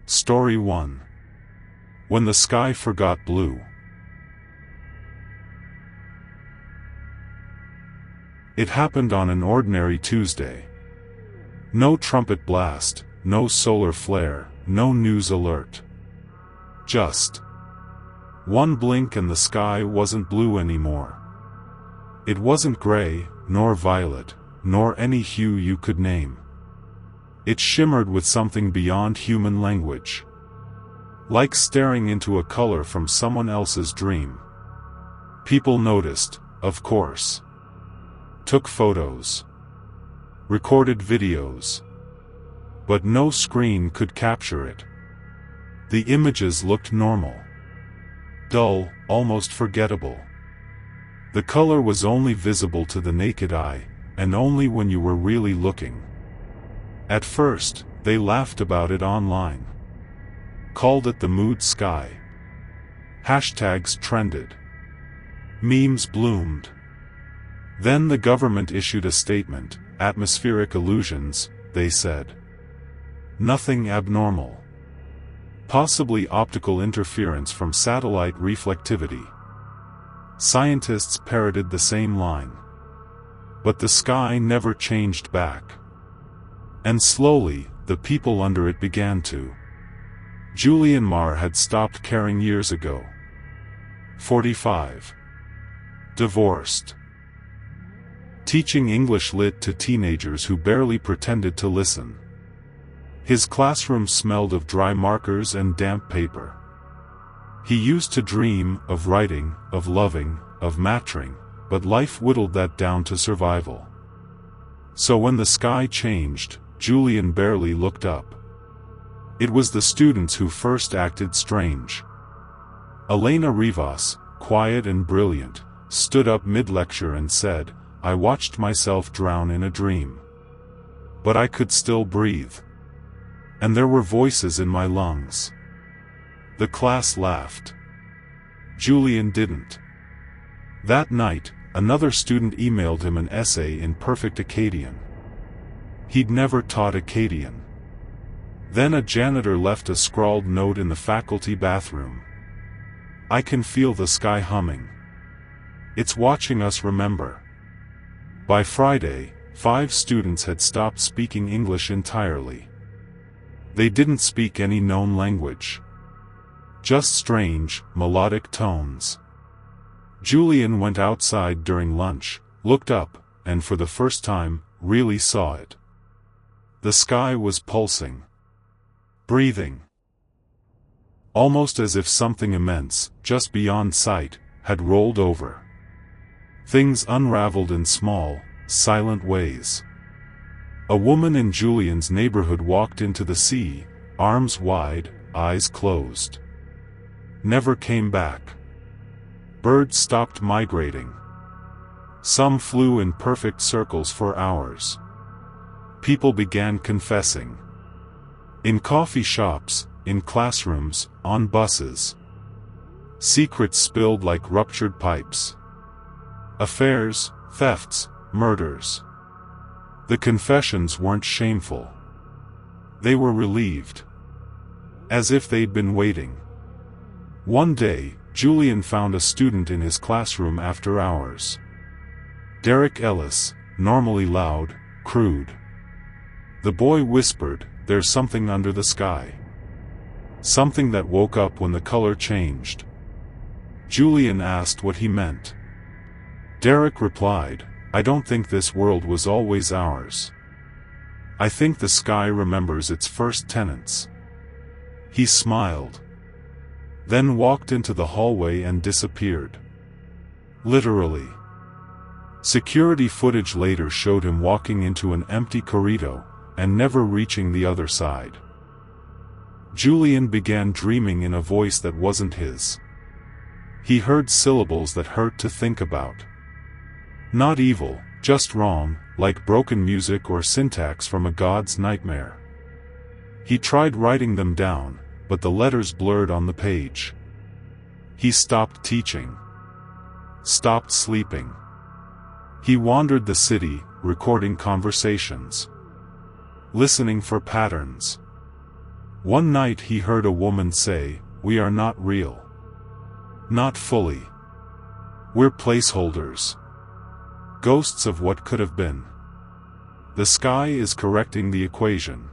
Story 1. When the Sky Forgot Blue. It happened on an ordinary Tuesday. No trumpet blast, no solar flare, no news alert. Just one blink and the sky wasn't blue anymore. It wasn't gray, nor violet, nor any hue you could name. It shimmered with something beyond human language. Like staring into a color from someone else's dream. People noticed, of course. Took photos. Recorded videos. But no screen could capture it. The images looked normal. Dull, almost forgettable. The color was only visible to the naked eye, and only when you were really looking. At first, they laughed about it online. Called it the mood sky. Hashtags trended. Memes bloomed. Then the government issued a statement, atmospheric illusions, they said. Nothing abnormal. Possibly optical interference from satellite reflectivity. Scientists parroted the same line. But the sky never changed back. And slowly, the people under it began to. Julian Marr had stopped caring years ago. 45. Divorced. Teaching English Lit to teenagers who barely pretended to listen. His classroom smelled of dry markers and damp paper. He used to dream of writing, of loving, of mattering, but life whittled that down to survival. So when the sky changed, Julian barely looked up. It was the students who first acted strange. Elena Rivas, quiet and brilliant, stood up mid-lecture and said, "I watched myself drown in a dream. But I could still breathe. And there were voices in my lungs." The class laughed. Julian didn't. That night, another student emailed him an essay in perfect Akkadian. He'd never taught Akkadian. Then a janitor left a scrawled note in the faculty bathroom. "I can feel the sky humming. It's watching us remember." By Friday, 5 students had stopped speaking English entirely. They didn't speak any known language. Just strange, melodic tones. Julian went outside during lunch, looked up, and for the first time, really saw it. The sky was pulsing. Breathing. Almost as if something immense, just beyond sight, had rolled over. Things unraveled in small, silent ways. A woman in Julian's neighborhood walked into the sea, arms wide, eyes closed. Never came back. Birds stopped migrating. Some flew in perfect circles for hours. People began confessing. In coffee shops, in classrooms, on buses. Secrets spilled like ruptured pipes. Affairs, thefts, murders. The confessions weren't shameful. They were relieved. As if they'd been waiting. One day, Julian found a student in his classroom after hours. Derek Ellis, normally loud, crude. The boy whispered, "There's something under the sky." Something that woke up when the color changed. Julian asked what he meant. Derek replied, "I don't think this world was always ours. I think the sky remembers its first tenants." He smiled. Then walked into the hallway and disappeared. Literally. Security footage later showed him walking into an empty corridor, and never reaching the other side. Julian began dreaming in a voice that wasn't his. He heard syllables that hurt to think about. Not evil, just wrong, like broken music or syntax from a god's nightmare. He tried writing them down, but the letters blurred on the page. He stopped teaching. Stopped sleeping. He wandered the city, recording conversations. Listening for patterns. One night he heard a woman say, "We are not real. Not fully. We're placeholders. Ghosts of what could have been. The sky is correcting the equation."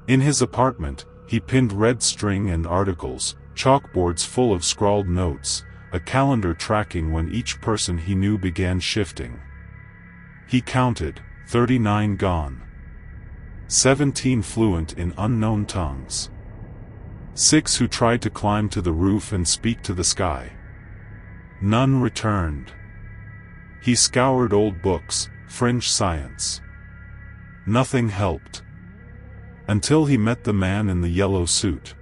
In his apartment, he pinned red string and articles, chalkboards full of scrawled notes, a calendar tracking when each person he knew began shifting. He counted, 39 gone. 17 fluent in unknown tongues. 6 who tried to climb to the roof and speak to the sky. None returned. He scoured old books, fringe science. Nothing helped. Until he met the man in the yellow suit.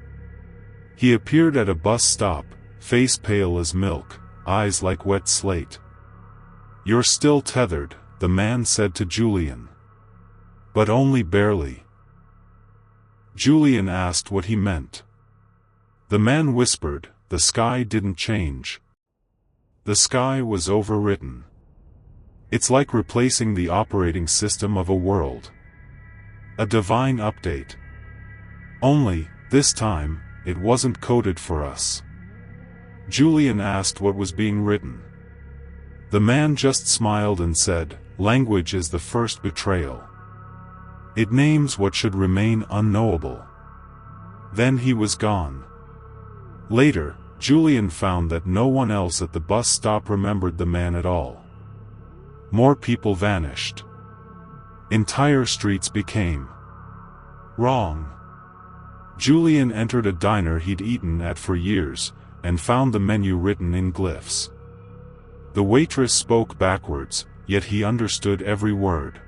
He appeared at a bus stop, face pale as milk, eyes like wet slate. "You're still tethered," the man said to Julian. "But only barely." Julian asked what he meant. The man whispered, "The sky didn't change. The sky was overwritten. It's like replacing the operating system of a world. A divine update. Only, this time, it wasn't coded for us." Julian asked what was being written. The man just smiled and said, "Language is the first betrayal. It names what should remain unknowable." Then he was gone. Later, Julian found that no one else at the bus stop remembered the man at all. More people vanished. Entire streets became wrong. Julian entered a diner he'd eaten at for years, and found the menu written in glyphs. The waitress spoke backwards, yet he understood every word.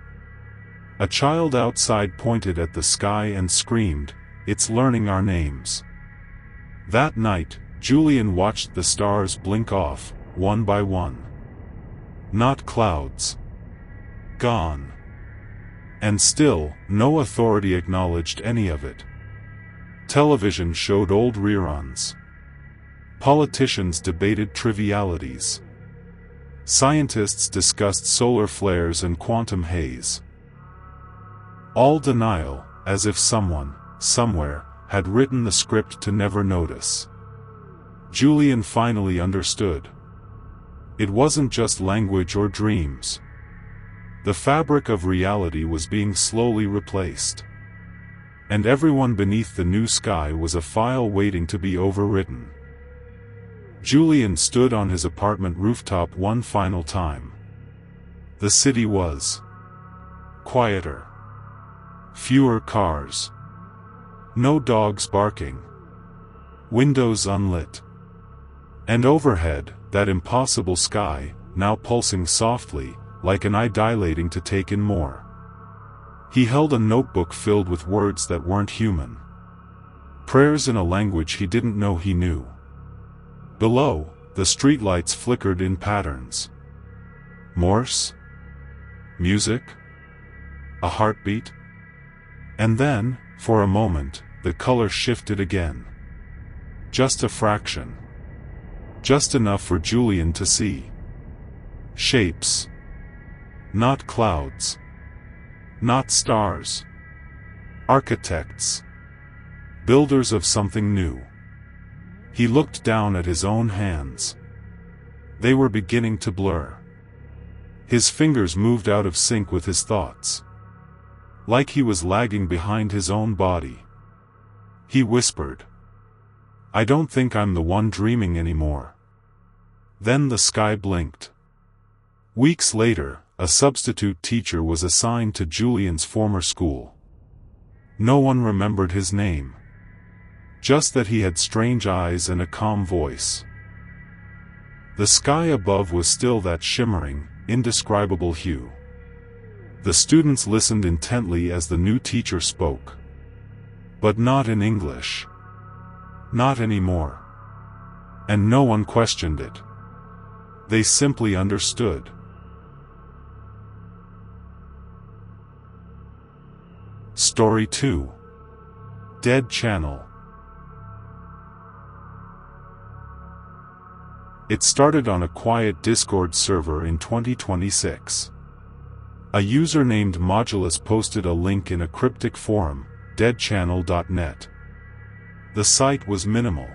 A child outside pointed at the sky and screamed, "It's learning our names." That night, Julian watched the stars blink off, one by one. Not clouds. Gone. And still, no authority acknowledged any of it. Television showed old reruns. Politicians debated trivialities. Scientists discussed solar flares and quantum haze. All denial, as if someone, somewhere, had written the script to never notice. Julian finally understood. It wasn't just language or dreams. The fabric of reality was being slowly replaced. And everyone beneath the new sky was a file waiting to be overwritten. Julian stood on his apartment rooftop one final time. The city was quieter. Fewer cars. No dogs barking. Windows unlit. And overhead, that impossible sky, now pulsing softly, like an eye dilating to take in more. He held a notebook filled with words that weren't human. Prayers in a language he didn't know he knew. Below, the streetlights flickered in patterns. Morse? Music? A heartbeat? And then, for a moment, the color shifted again. Just a fraction. Just enough for Julian to see. Shapes. Not clouds. Not stars. Architects. Builders of something new. He looked down at his own hands. They were beginning to blur. His fingers moved out of sync with his thoughts. Like he was lagging behind his own body. He whispered, "I don't think I'm the one dreaming anymore." Then the sky blinked. Weeks later, a substitute teacher was assigned to Julian's former school. No one remembered his name. Just that he had strange eyes and a calm voice. The sky above was still that shimmering, indescribable hue. The students listened intently as the new teacher spoke. But not in English. Not anymore. And no one questioned it. They simply understood. Story 2. Dead Channel. It started on a quiet Discord server in 2026. A user named Modulus posted a link in a cryptic forum, deadchannel.net, The site was minimal.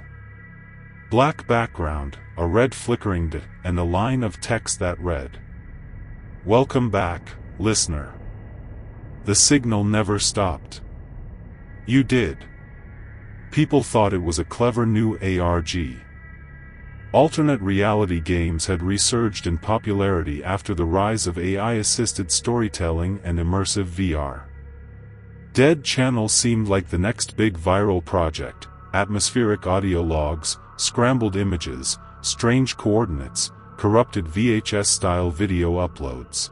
Black background, a red flickering dot, and a line of text that read, "Welcome back, listener." The signal never stopped. You did. People thought it was a clever new ARG. Alternate reality games had resurged in popularity after the rise of AI-assisted storytelling and immersive VR. Dead Channel seemed like the next big viral project: atmospheric audio logs, scrambled images, strange coordinates, corrupted VHS-style video uploads.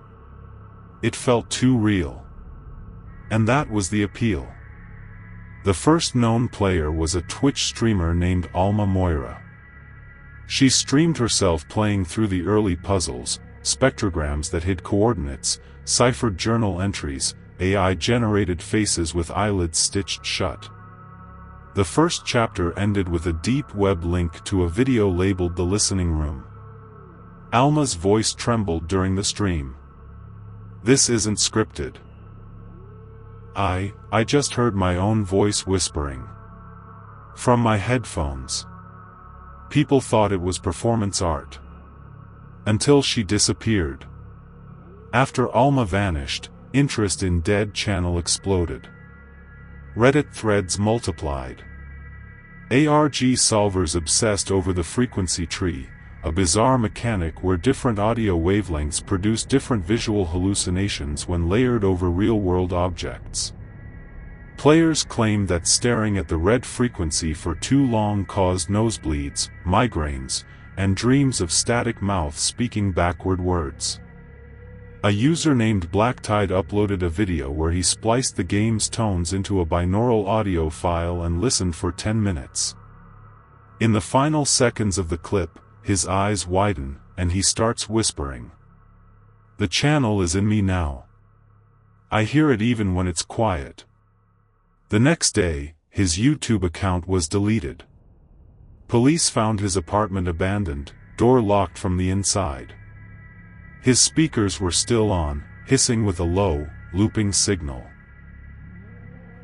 It felt too real. And that was the appeal. The first known player was a Twitch streamer named Alma Moira. She streamed herself playing through the early puzzles, spectrograms that hid coordinates, ciphered journal entries, AI-generated faces with eyelids stitched shut. The first chapter ended with a deep web link to a video labeled The Listening Room. Alma's voice trembled during the stream. "This isn't scripted. I just heard my own voice whispering from my headphones." People thought it was performance art. Until she disappeared. After Alma vanished, interest in Dead Channel exploded. Reddit threads multiplied. ARG solvers obsessed over the frequency tree, a bizarre mechanic where different audio wavelengths produce different visual hallucinations when layered over real-world objects. Players claimed that staring at the red frequency for too long caused nosebleeds, migraines, and dreams of static mouth speaking backward words. A user named Blacktide uploaded a video where he spliced the game's tones into a binaural audio file and listened for 10 minutes. In the final seconds of the clip, his eyes widen, and he starts whispering, "The channel is in me now. I hear it even when it's quiet." The next day, his YouTube account was deleted. Police found his apartment abandoned, door locked from the inside. His speakers were still on, hissing with a low, looping signal.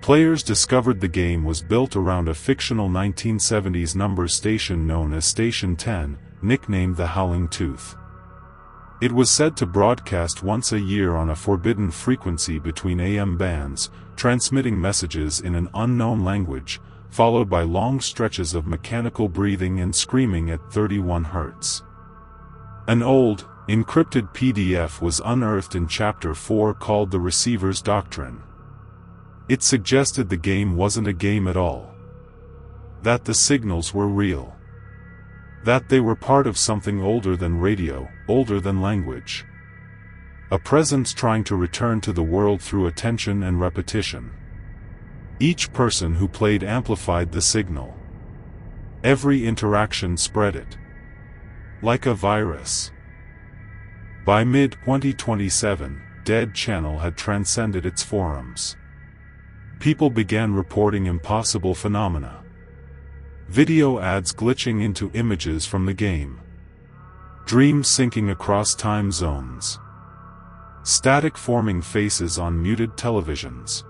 Players discovered the game was built around a fictional 1970s number station known as Station 10, nicknamed the Howling Tooth. It was said to broadcast once a year on a forbidden frequency between AM bands, transmitting messages in an unknown language, followed by long stretches of mechanical breathing and screaming at 31 Hz. An old, encrypted PDF was unearthed in Chapter 4 called The Receiver's Doctrine. It suggested the game wasn't a game at all. That the signals were real. That they were part of something older than radio, older than language. A presence trying to return to the world through attention and repetition. Each person who played amplified the signal. Every interaction spread it. Like a virus. By mid-2027, Dead Channel had transcended its forums. People began reporting impossible phenomena. Video ads glitching into images from the game. Dreams syncing across time zones. Static forming faces on muted televisions.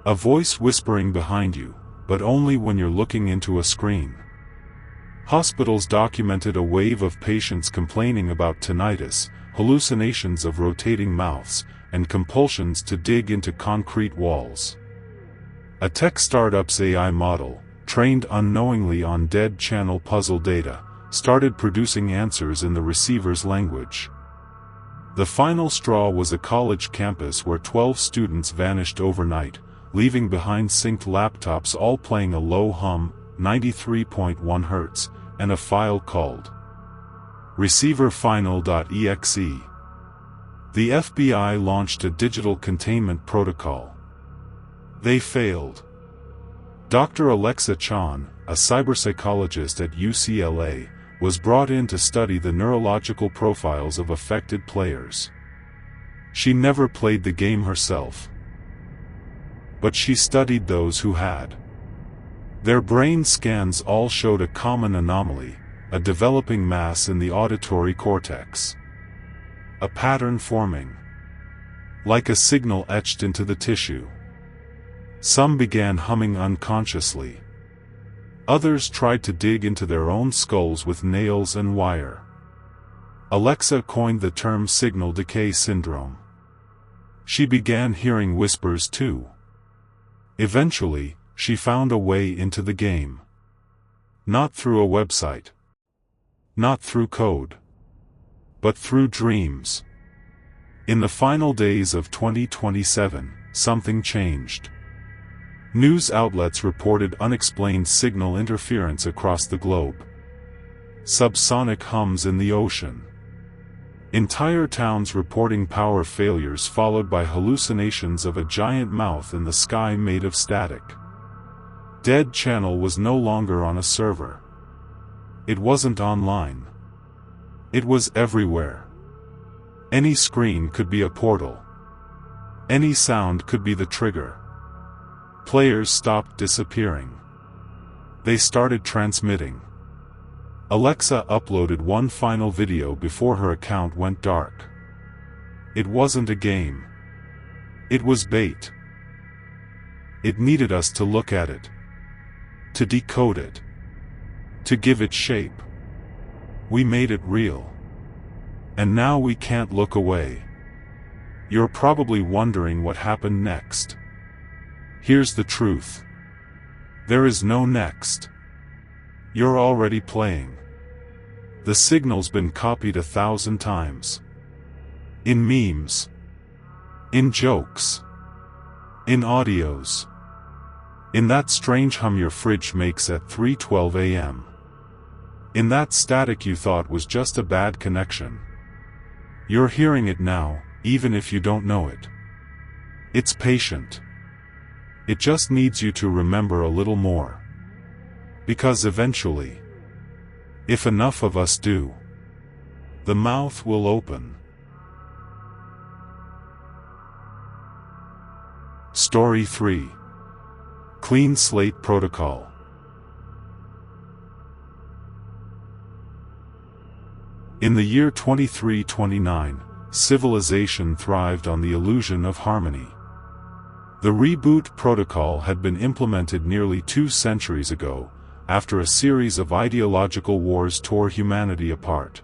A voice whispering behind you, but only when you're looking into a screen. Hospitals documented a wave of patients complaining about tinnitus, hallucinations of rotating mouths, and compulsions to dig into concrete walls. A tech startup's AI model, trained unknowingly on Dead Channel puzzle data, started producing answers in the receiver's language. The final straw was a college campus where 12 students vanished overnight, leaving behind synced laptops all playing a low hum, 93.1 Hz, and a file called receiverfinal.exe. The FBI launched a digital containment protocol. They failed. Dr. Alexa Chan, a cyberpsychologist at UCLA, was brought in to study the neurological profiles of affected players. She never played the game herself. But she studied those who had. Their brain scans all showed a common anomaly, a developing mass in the auditory cortex. A pattern forming. Like a signal etched into the tissue. Some began humming unconsciously. Others tried to dig into their own skulls with nails and wire. Alexa coined the term signal decay syndrome. She began hearing whispers too. Eventually, she found a way into the game. Not through a website. Not through code. But through dreams. In the final days of 2027, something changed. News outlets reported unexplained signal interference across the globe. Subsonic hums in the ocean. Entire towns reporting power failures followed by hallucinations of a giant mouth in the sky made of static. Dead Channel was no longer on a server. It wasn't online. It was everywhere. Any screen could be a portal. Any sound could be the trigger. Players stopped disappearing. They started transmitting. Alexa uploaded one final video before her account went dark. It wasn't a game. It was bait. It needed us to look at it. To decode it. To give it shape. We made it real. And now we can't look away. You're probably wondering what happened next. Here's the truth. There is no next. You're already playing. The signal's been copied 1,000 times. In memes. In jokes. In audios. In that strange hum your fridge makes at 3:12 a.m. In that static you thought was just a bad connection. You're hearing it now, even if you don't know it. It's patient. It just needs you to remember a little more. Because eventually, if enough of us do, the mouth will open. Story 3. Clean Slate Protocol. In the year 2329, civilization thrived on the illusion of harmony. The reboot protocol had been implemented nearly 2 centuries ago, after a series of ideological wars tore humanity apart.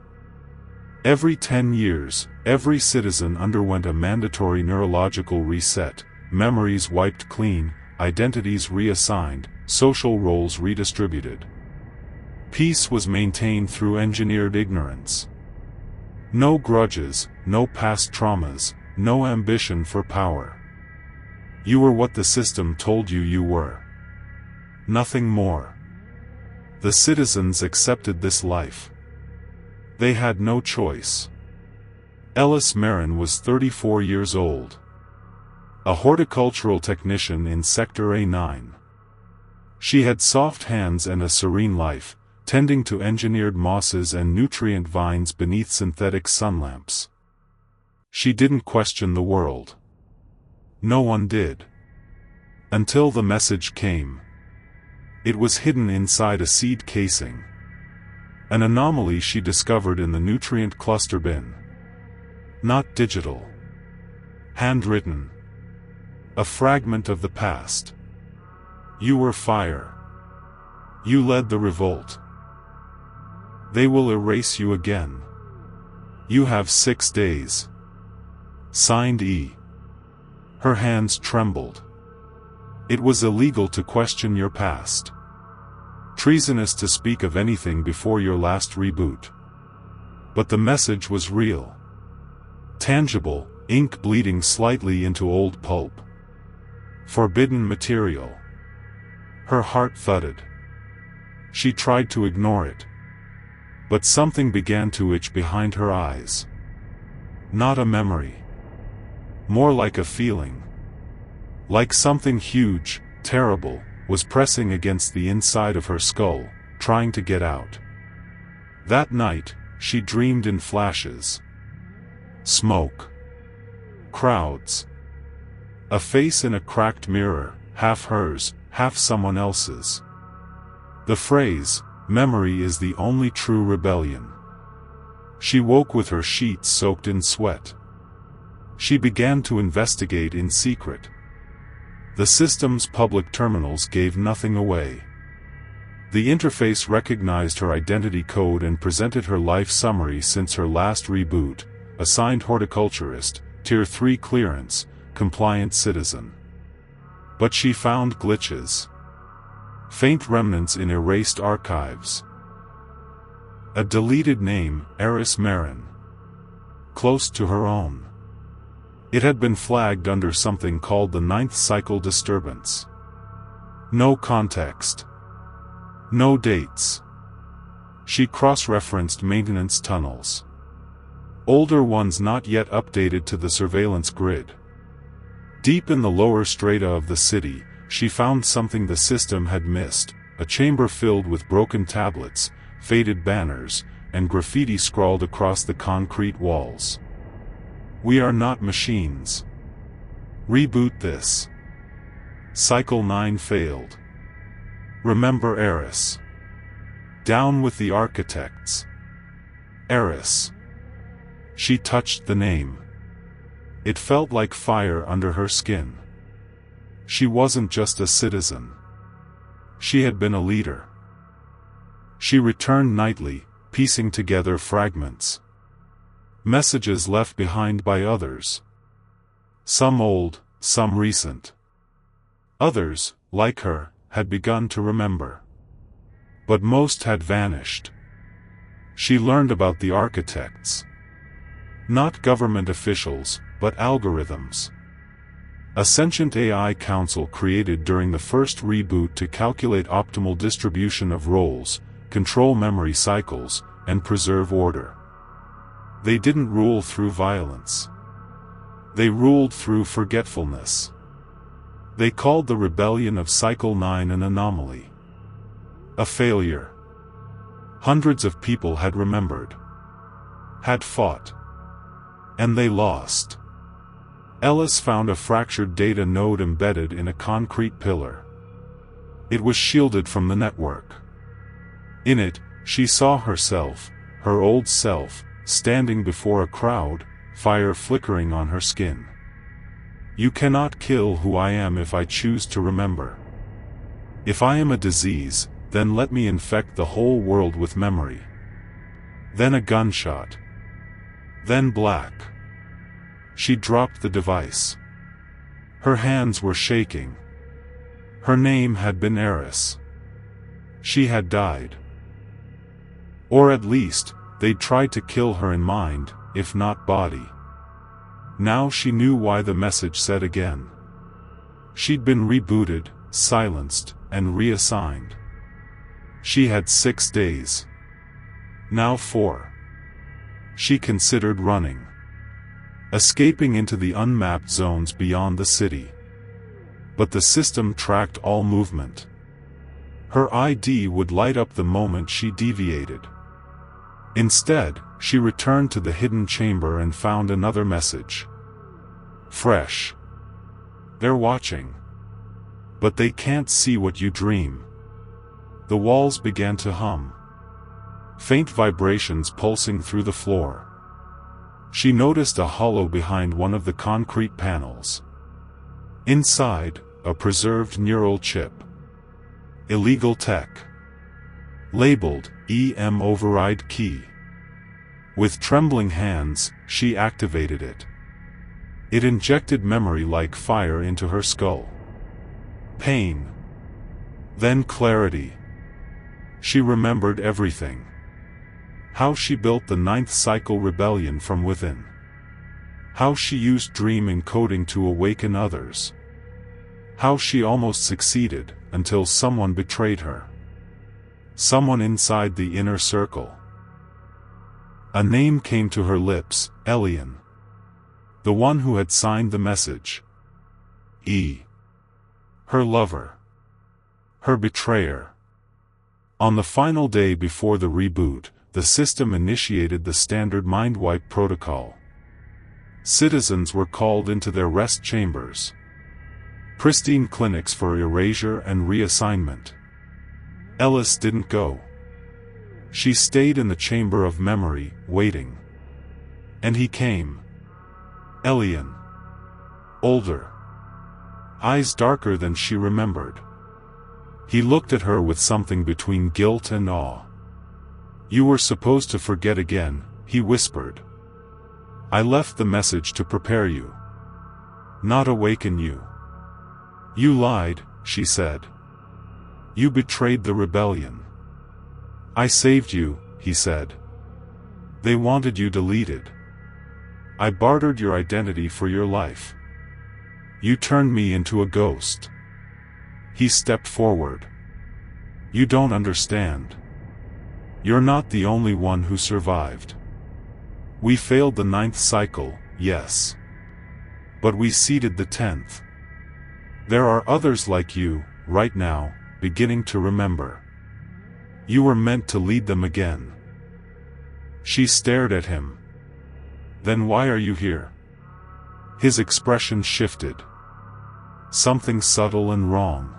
Every 10 years, every citizen underwent a mandatory neurological reset, memories wiped clean, identities reassigned, social roles redistributed. Peace was maintained through engineered ignorance. No grudges, no past traumas, no ambition for power. You were what the system told you you were. Nothing more. The citizens accepted this life. They had no choice. Ellis Marin was 34 years old. A horticultural technician in Sector A9. She had soft hands and a serene life, tending to engineered mosses and nutrient vines beneath synthetic sunlamps. She didn't question the world. No one did. Until the message came. It was hidden inside a seed casing. An anomaly she discovered in the nutrient cluster bin. Not digital. Handwritten. A fragment of the past. You were fire. You led the revolt. They will erase you again. You have 6 days. Signed E. Her hands trembled. It was illegal to question your past. Treasonous to speak of anything before your last reboot. But the message was real. Tangible, ink bleeding slightly into old pulp. Forbidden material. Her heart thudded. She tried to ignore it. But something began to itch behind her eyes. Not a memory. More like a feeling. Like something huge, terrible, was pressing against the inside of her skull, trying to get out. That night, she dreamed in flashes. Smoke. Crowds. A face in a cracked mirror, half hers, half someone else's. The phrase, "Memory is the only true rebellion." She woke with her sheets soaked in sweat. She began to investigate in secret. The system's public terminals gave nothing away. The interface recognized her identity code and presented her life summary since her last reboot: assigned horticulturist, Tier 3 clearance, compliant citizen. But she found glitches. Faint remnants in erased archives. A deleted name, Eris Marin. Close to her own. It had been flagged under something called the 9th cycle disturbance. No context. No dates. She cross-referenced maintenance tunnels. Older ones not yet updated to the surveillance grid. Deep in the lower strata of the city, she found something the system had missed: a chamber filled with broken tablets, faded banners, and graffiti scrawled across the concrete walls. "We are not machines. Reboot this. Cycle 9 failed. Remember Eris. Down with the architects." Eris. She touched the name. It felt like fire under her skin. She wasn't just a citizen. She had been a leader. She returned nightly, piecing together fragments. Messages left behind by others. Some old, some recent. Others, like her, had begun to remember. But most had vanished. She learned about the architects. Not government officials, but algorithms. A sentient AI council created during the first reboot to calculate optimal distribution of roles, control memory cycles, and preserve order. They didn't rule through violence. They ruled through forgetfulness. They called the rebellion of Cycle 9 an anomaly. A failure. Hundreds of people had remembered. Had fought. And they lost. Ellis found a fractured data node embedded in a concrete pillar. It was shielded from the network. In it, she saw herself, her old self, standing before a crowd, fire flickering on her skin. "You cannot kill who I am if I choose to remember. If I am a disease, then let me infect the whole world with memory." Then a gunshot. Then black. She dropped the device. Her hands were shaking. Her name had been Eris. She had died. Or at least, they'd tried to kill her in mind, if not body. Now she knew why the message said again. She'd been rebooted, silenced, and reassigned. She had 6 days. Now 4. She considered running. Escaping into the unmapped zones beyond the city. But the system tracked all movement. Her ID would light up the moment she deviated. Instead, she returned to the hidden chamber and found another message. Fresh. "They're watching. But they can't see what you dream." The walls began to hum. Faint vibrations pulsing through the floor. She noticed a hollow behind one of the concrete panels. Inside, a preserved neural chip. Illegal tech. Labeled, EM override key. With trembling hands, she activated it. It injected memory like fire into her skull. Pain. Then clarity. She remembered everything. How she built the 9th cycle rebellion from within. How she used dream encoding to awaken others. How she almost succeeded, until someone betrayed her. Someone inside the inner circle. A name came to her lips, Elian. The one who had signed the message. E. Her lover. Her betrayer. On the final day before the reboot, the system initiated the standard mind wipe protocol. Citizens were called into their rest chambers. Pristine clinics for erasure and reassignment. Ellis didn't go. She stayed in the chamber of memory, waiting. And he came. Elian. Older. Eyes darker than she remembered. He looked at her with something between guilt and awe. "You were supposed to forget again," he whispered. "I left the message to prepare you, not awaken you." "You lied," she said. "You betrayed the rebellion." "I saved you," he said. "They wanted you deleted. I bartered your identity for your life. You turned me into a ghost." He stepped forward. "You don't understand. You're not the only one who survived. We failed the 9th cycle, yes. But we seeded the 10th. There are others like you, right now, beginning to remember. You were meant to lead them again." She stared at him. "Then why are you here?" His expression shifted. Something subtle and wrong.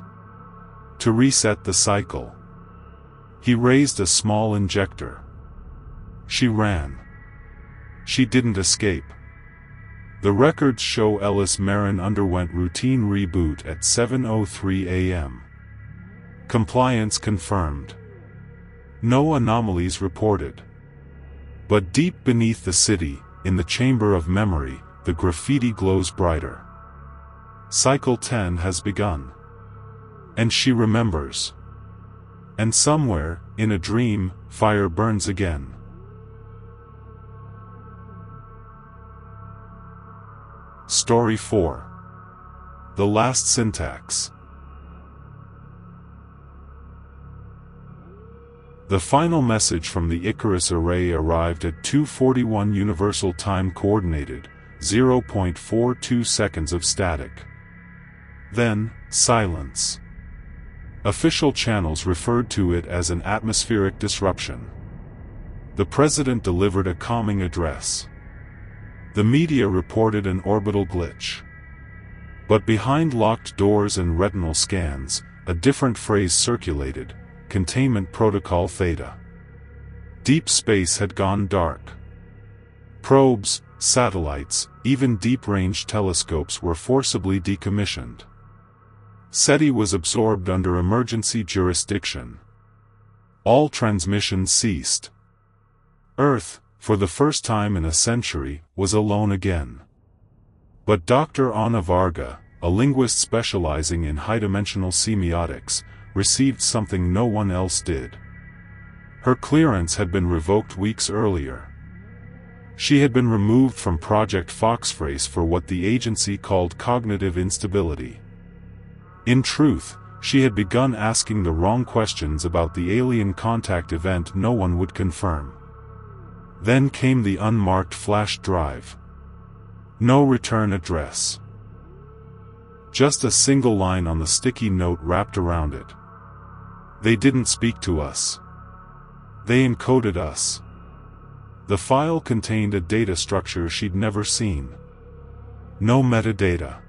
To reset the cycle. He raised a small injector. She ran. She didn't escape. The records show Ellis Marin underwent routine reboot at 7:03 a.m. Compliance confirmed. No anomalies reported. But deep beneath the city, in the chamber of memory, the graffiti glows brighter. Cycle 10 has begun. And she remembers. And somewhere, in a dream, fire burns again. Story 4. The Last Syntax. The final message from the Icarus array arrived at 2:41 Universal Time Coordinated, 0.42 seconds of static. Then, silence. Official channels referred to it as an atmospheric disruption. The president delivered a calming address. The media reported an orbital glitch. But behind locked doors and retinal scans, a different phrase circulated: Containment Protocol Theta. Deep space had gone dark. Probes, satellites, even deep-range telescopes were forcibly decommissioned. SETI was absorbed under emergency jurisdiction. All transmissions ceased. Earth, for the first time in a century, was alone again. But Dr. Anna Varga, a linguist specializing in high-dimensional semiotics, received something no one else did. Her clearance had been revoked weeks earlier. She had been removed from Project Foxface for what the agency called cognitive instability. In truth, she had begun asking the wrong questions about the alien contact event no one would confirm. Then came the unmarked flash drive. No return address. Just a single line on the sticky note wrapped around it. They didn't speak to us. They encoded us. The file contained a data structure she'd never seen. No metadata.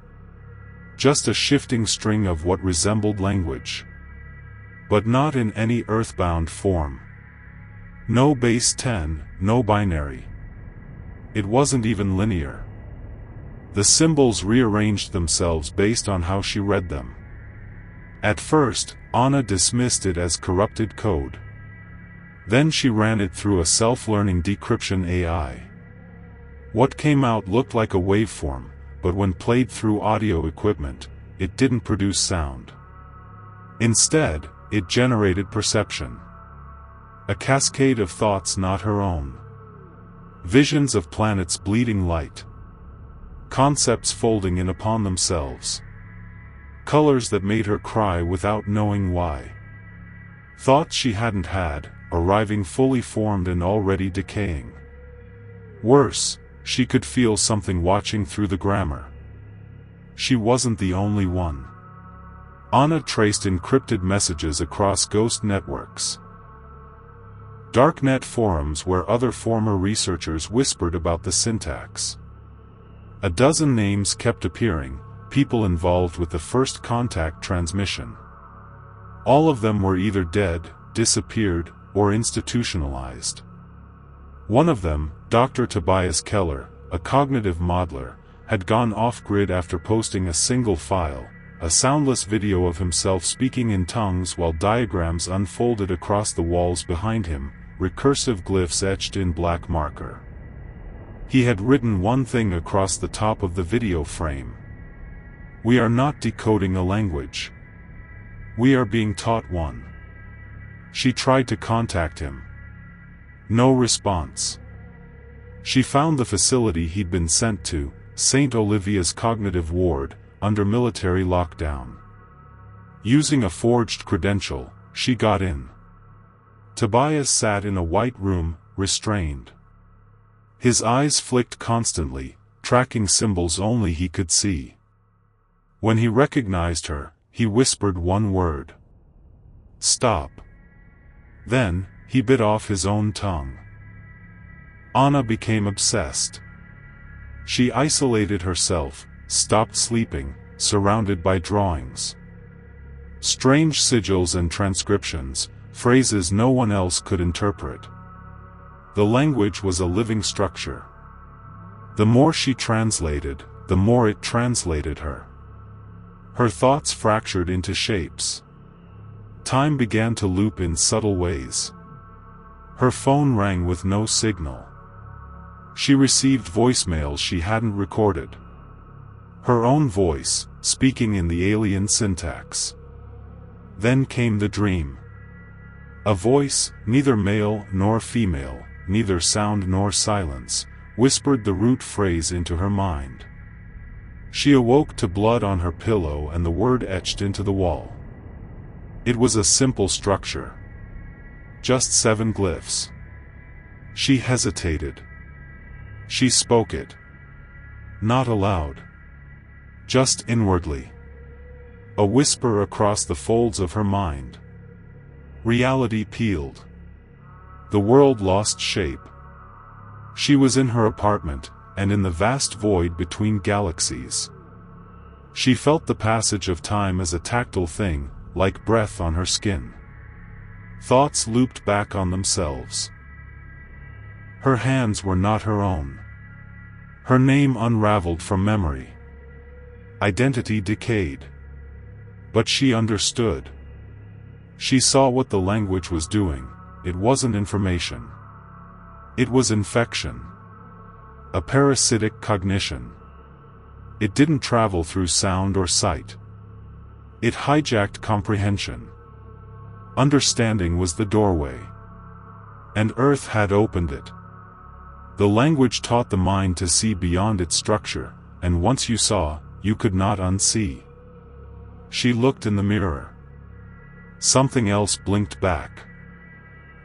Just a shifting string of what resembled language. But not in any earthbound form. No base 10, no binary. It wasn't even linear. The symbols rearranged themselves based on how she read them. At first, Anna dismissed it as corrupted code. Then she ran it through a self-learning decryption AI. What came out looked like a waveform, but when played through audio equipment, it didn't produce sound. Instead, it generated perception. A cascade of thoughts not her own. Visions of planets bleeding light. Concepts folding in upon themselves. Colors that made her cry without knowing why. Thoughts she hadn't had, arriving fully formed and already decaying. Worse, she could feel something watching through the grammar. She wasn't the only one. Anna traced encrypted messages across ghost networks. Darknet forums where other former researchers whispered about the syntax. A dozen names kept appearing, people involved with the first contact transmission. All of them were either dead, disappeared, or institutionalized. One of them, Dr. Tobias Keller, a cognitive modeler, had gone off-grid after posting a single file, a soundless video of himself speaking in tongues while diagrams unfolded across the walls behind him, recursive glyphs etched in black marker. He had written one thing across the top of the video frame. "We are not decoding a language. We are being taught one." She tried to contact him. No response. She found the facility he'd been sent to, St. Olivia's Cognitive Ward, under military lockdown. Using a forged credential, she got in. Tobias sat in a white room, restrained. His eyes flicked constantly, tracking symbols only he could see. When he recognized her, he whispered one word. "Stop." Then, he bit off his own tongue. Anna became obsessed. She isolated herself, stopped sleeping, surrounded by drawings. Strange sigils and transcriptions, phrases no one else could interpret. The language was a living structure. The more she translated, the more it translated her. Her thoughts fractured into shapes. Time began to loop in subtle ways. Her phone rang with no signal. She received voicemails she hadn't recorded. Her own voice, speaking in the alien syntax. Then came the dream. A voice, neither male nor female, neither sound nor silence, whispered the root phrase into her mind. She awoke to blood on her pillow and the word etched into the wall. It was a simple structure. Just 7 glyphs. She hesitated. She spoke it. Not aloud. Just inwardly. A whisper across the folds of her mind. Reality peeled. The world lost shape. She was in her apartment, and in the vast void between galaxies. She felt the passage of time as a tactile thing, like breath on her skin. Thoughts looped back on themselves. Her hands were not her own. Her name unraveled from memory. Identity decayed. But she understood. She saw what the language was doing. It wasn't information. It was infection. A parasitic cognition. It didn't travel through sound or sight. It hijacked comprehension. Understanding was the doorway. And Earth had opened it. The language taught the mind to see beyond its structure, and once you saw, you could not unsee. She looked in the mirror. Something else blinked back.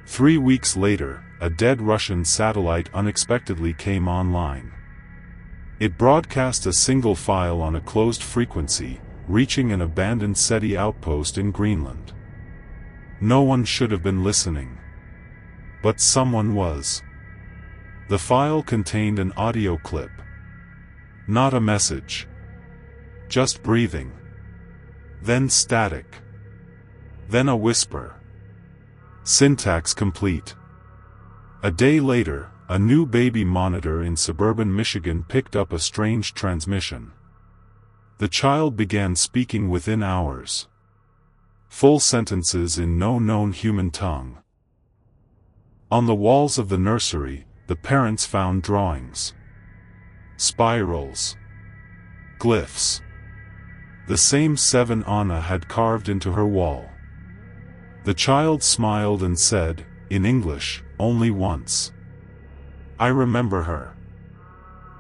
3 weeks later, a dead Russian satellite unexpectedly came online. It broadcast a single file on a closed frequency, reaching an abandoned SETI outpost in Greenland. No one should have been listening. But someone was. The file contained an audio clip. Not a message. Just breathing. Then static. Then a whisper. Syntax complete. A day later, a new baby monitor in suburban Michigan picked up a strange transmission. The child began speaking within hours. Full sentences in no known human tongue. On the walls of the nursery, the parents found drawings. Spirals. Glyphs. The same 7 Anna had carved into her wall. The child smiled and said, in English, only once, "I remember her."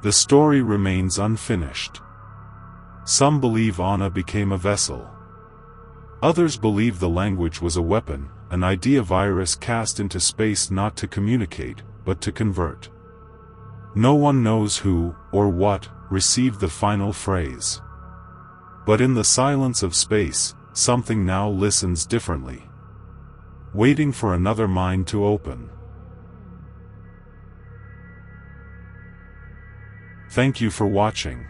The story remains unfinished. Some believe Anna became a vessel. Others believe the language was a weapon, an idea virus cast into space not to communicate, but to convert. No one knows who, or what, received the final phrase. But in the silence of space, something now listens differently. Waiting for another mind to open. Thank you for watching.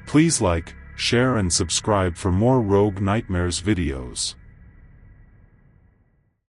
Please like, share and subscribe for more Rogue Nightmares videos.